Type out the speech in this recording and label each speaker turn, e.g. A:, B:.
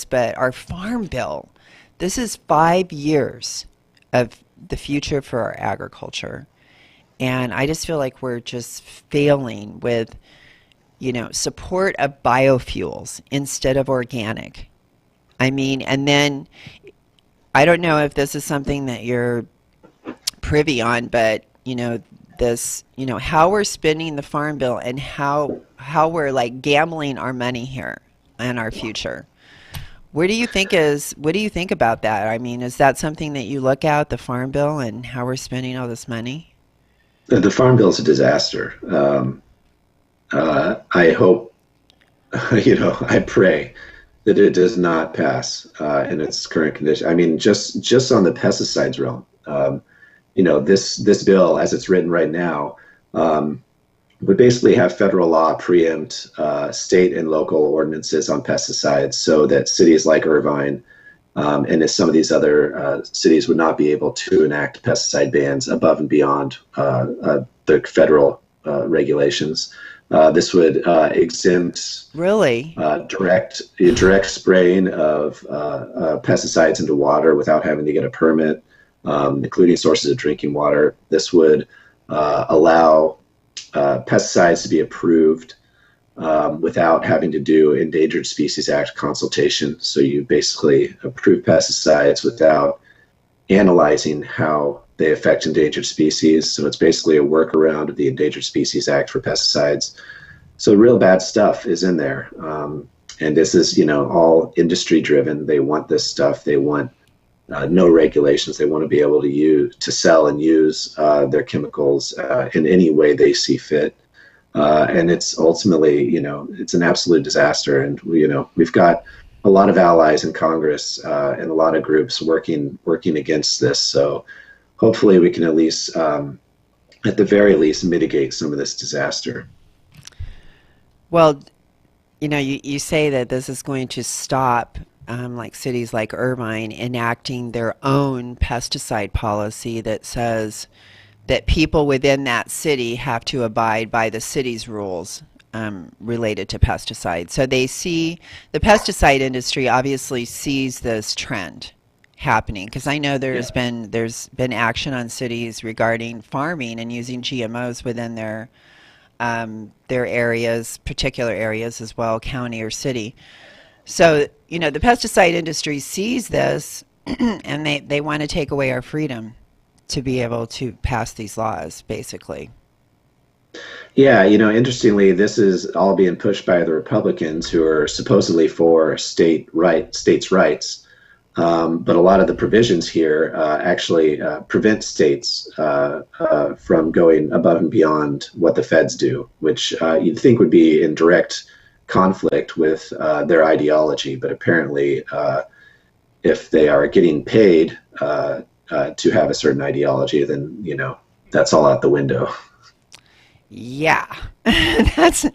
A: but our farm bill, this is 5 years of the future for our agriculture. And I just feel like we're just failing with, support of biofuels instead of organic. I mean, and then I don't know if this is something that you're privy on, but this, how we're spending the farm bill and how we're like gambling our money here and our future. What do you think about that? I mean, is that something that you look at, the farm bill and how we're spending all this money?
B: The Farm Bill is a disaster. I hope, I pray that it does not pass in its current condition. I mean, just on the pesticides realm, this bill, as it's written right now, would basically have federal law preempt state and local ordinances on pesticides, so that cities like Irvine and as some of these other cities would not be able to enact pesticide bans above and beyond the federal regulations. This would exempt
A: Really?
B: direct spraying of pesticides into water without having to get a permit, including sources of drinking water. This would allow pesticides to be approved without having to do Endangered Species Act consultation. So you basically approve pesticides without analyzing how they affect endangered species. So it's basically a workaround of the Endangered Species Act for pesticides. So real bad stuff is in there. And this is, all industry driven. They want this stuff. They want no regulations. They want to be able to sell and use their chemicals in any way they see fit. And it's ultimately, it's an absolute disaster. And we've got a lot of allies in Congress and a lot of groups working against this. So hopefully we can at least, at the very least, mitigate some of this disaster.
A: Well, you say that this is going to stop like cities like Irvine enacting their own pesticide policy that says that people within that city have to abide by the city's rules related to pesticides. So they see the pesticide industry obviously sees this trend happening, because I know
B: Yeah.
A: there's been action on cities regarding farming and using GMOs within their areas, particular areas as well, county or city. So, the pesticide industry sees this and they want to take away our freedom to be able to pass these laws, basically.
B: Yeah, interestingly, this is all being pushed by the Republicans, who are supposedly for states' rights. But a lot of the provisions here actually prevent states from going above and beyond what the feds do, which you'd think would be in direct conflict with their ideology. But apparently, if they are getting paid to have a certain ideology, then, that's all out the window.
A: Yeah, that's